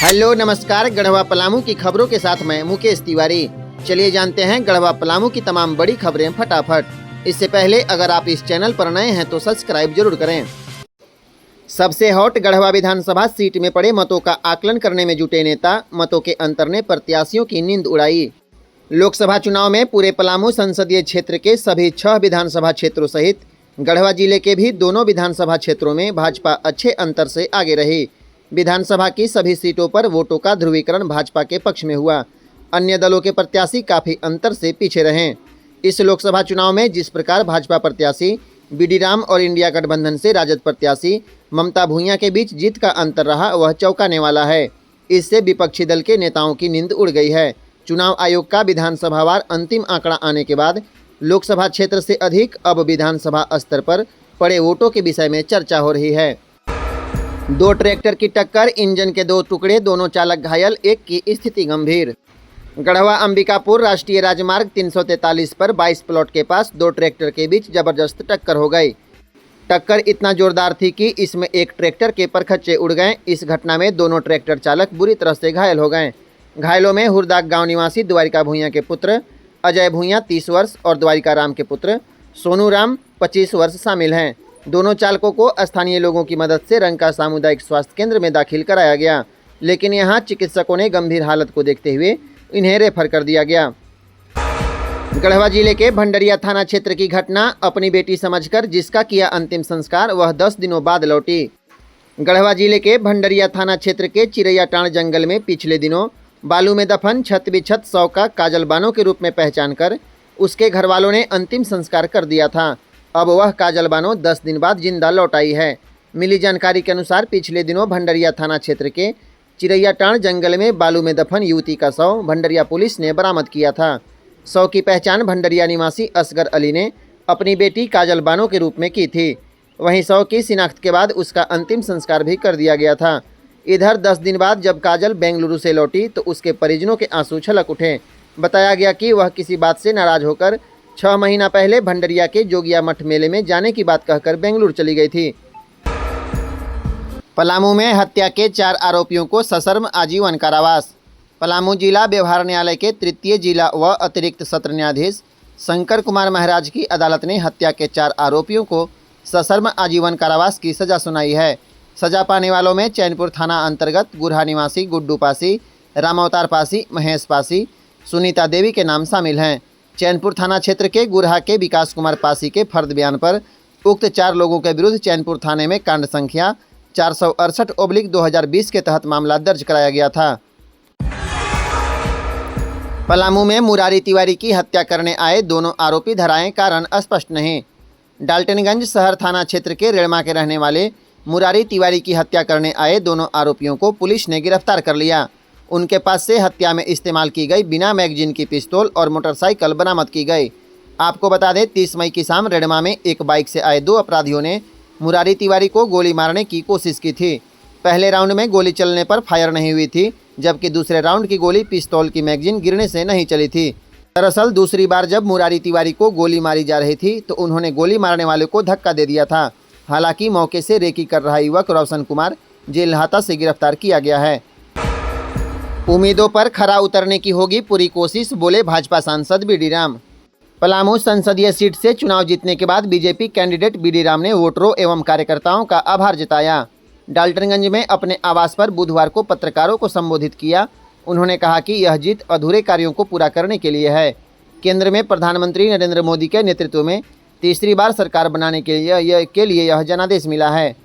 Hello नमस्कार, गढ़वा पलामू की खबरों के साथ मैं मुकेश तिवारी। चलिए जानते हैं गढ़वा पलामू की तमाम बड़ी खबरें फटाफट। इससे पहले अगर आप इस चैनल पर नए हैं तो सब्सक्राइब जरूर करें। सबसे हॉट गढ़वा विधानसभा सीट में पड़े मतों का आकलन करने में जुटे नेता, मतों के अंतर ने प्रत्याशियों की नींद उड़ाई। लोकसभा चुनाव में पूरे पलामू संसदीय क्षेत्र के सभी 6 विधानसभा क्षेत्रों सहित गढ़वा जिले के भी दोनों विधानसभा क्षेत्रों में भाजपा अच्छे अंतर से आगे रही। विधानसभा की सभी सीटों पर वोटों का ध्रुवीकरण भाजपा के पक्ष में हुआ। अन्य दलों के प्रत्याशी काफ़ी अंतर से पीछे रहे। इस लोकसभा चुनाव में जिस प्रकार भाजपा प्रत्याशी बीडी राम और इंडिया गठबंधन से राजद प्रत्याशी ममता भूइयां के बीच जीत का अंतर रहा, वह चौंकाने वाला है। इससे विपक्षी दल के नेताओं की नींद उड़ गई है। चुनाव आयोग का विधानसभावार अंतिम आंकड़ा आने के बाद लोकसभा क्षेत्र से अधिक अब विधानसभा स्तर पर पड़े वोटों के विषय में चर्चा हो रही है। 2 ट्रैक्टर की टक्कर, इंजन के 2 टुकड़े, दोनों चालक घायल, एक की स्थिति गंभीर। गढ़वा अंबिकापुर राष्ट्रीय राजमार्ग 343 पर 22 प्लॉट के पास 2 ट्रैक्टर के बीच जबरदस्त टक्कर हो गई। टक्कर इतना जोरदार थी कि इसमें एक ट्रैक्टर के परखच्चे उड़ गए। इस घटना में दोनों ट्रैक्टर चालक बुरी तरह से घायल हो गए। घायलों में हुरदाग गांव निवासी द्वारिका भूइयां के पुत्र अजय भूइयां 30 वर्ष और द्वारिका राम के पुत्र सोनू राम 25 वर्ष शामिल हैं। दोनों चालकों को स्थानीय लोगों की मदद से रंका सामुदायिक स्वास्थ्य केंद्र में दाखिल कराया गया, लेकिन यहां चिकित्सकों ने गंभीर हालत को देखते हुए इन्हें रेफर कर दिया गया। गढ़वा जिले के भंडरिया थाना क्षेत्र की घटना, अपनी बेटी समझकर जिसका किया अंतिम संस्कार वह 10 दिनों बाद लौटी। गढ़वा जिले के भंडरिया थाना क्षेत्र के चिरैया टाण जंगल में पिछले दिनों बालू में दफन छत बिछत शव का काजल बानो के रूप में पहचान कर उसके घर वालों ने अंतिम संस्कार कर दिया था। अब वह काजल बानो 10 दिन बाद जिंदा लौट आई है। मिली जानकारी के अनुसार पिछले दिनों भंडरिया थाना क्षेत्र के चिरैया टाण जंगल में बालू में दफन युवती का शव भंडरिया पुलिस ने बरामद किया था। शव की पहचान भंडरिया निवासी असगर अली ने अपनी बेटी काजल बानो के रूप में की थी। वहीं शव की शिनाख्त के बाद उसका अंतिम संस्कार भी कर दिया गया था। इधर 10 दिन बाद जब काजल बेंगलुरु से लौटी तो उसके परिजनों के आंसू छलक उठे। बताया गया कि वह किसी बात से नाराज होकर 6 महीना पहले भंडरिया के जोगिया मठ मेले में जाने की बात कहकर बेंगलुरु चली गई थी। पलामू में हत्या के 4 आरोपियों को सश्रम आजीवन कारावास। पलामू जिला व्यवहार न्यायालय के तृतीय जिला व अतिरिक्त सत्र न्यायाधीश शंकर कुमार महाराज की अदालत ने हत्या के 4 आरोपियों को सश्रम आजीवन कारावास की सजा सुनाई है। सजा पाने वालों में चैनपुर थाना अंतर्गत गुरहा निवासी गुड्डू पासी, रामावतार पासी, महेश पासी, सुनीता देवी के नाम शामिल हैं। चैनपुर थाना क्षेत्र के गुरहा के विकास कुमार पासी के फर्द बयान पर उक्त 4 लोगों के विरुद्ध चैनपुर थाने में कांड संख्या 468/2020 के तहत मामला दर्ज कराया गया था। पलामू में मुरारी तिवारी की हत्या करने आए दोनों आरोपी धराएं, कारण स्पष्ट नहीं। डाल्टनगंज शहर थाना क्षेत्र के रेड़मा के रहने वाले मुरारी तिवारी की हत्या करने आए दोनों आरोपियों को पुलिस ने गिरफ्तार कर लिया। उनके पास से हत्या में इस्तेमाल की गई बिना मैगजीन की पिस्तौल और मोटरसाइकिल बरामद की गई। आपको बता दें, 30 मई की शाम रेड़मा में एक बाइक से आए 2 अपराधियों ने मुरारी तिवारी को गोली मारने की कोशिश की थी। पहले राउंड में गोली चलने पर फायर नहीं हुई थी, जबकि दूसरे राउंड की गोली पिस्तौल की मैगजीन गिरने से नहीं चली थी। दरअसल दूसरी बार जब मुरारी तिवारी को गोली मारी जा रही थी तो उन्होंने गोली मारने वाले को धक्का दे दिया था। हालांकि मौके से रेकी कर रहा युवक रोशन कुमार जेलहाता से गिरफ्तार किया गया है। उम्मीदों पर खरा उतरने की होगी पूरी कोशिश, बोले भाजपा सांसद बीडी राम। पलामू संसदीय सीट से चुनाव जीतने के बाद बीजेपी कैंडिडेट बीडी राम ने वोटरों एवं कार्यकर्ताओं का आभार जताया। डाल्टनगंज में अपने आवास पर बुधवार को पत्रकारों को संबोधित किया। उन्होंने कहा कि यह जीत अधूरे कार्यों को पूरा करने के लिए है। केंद्र में प्रधानमंत्री नरेंद्र मोदी के नेतृत्व में तीसरी बार सरकार बनाने के लिए यह जनादेश मिला है।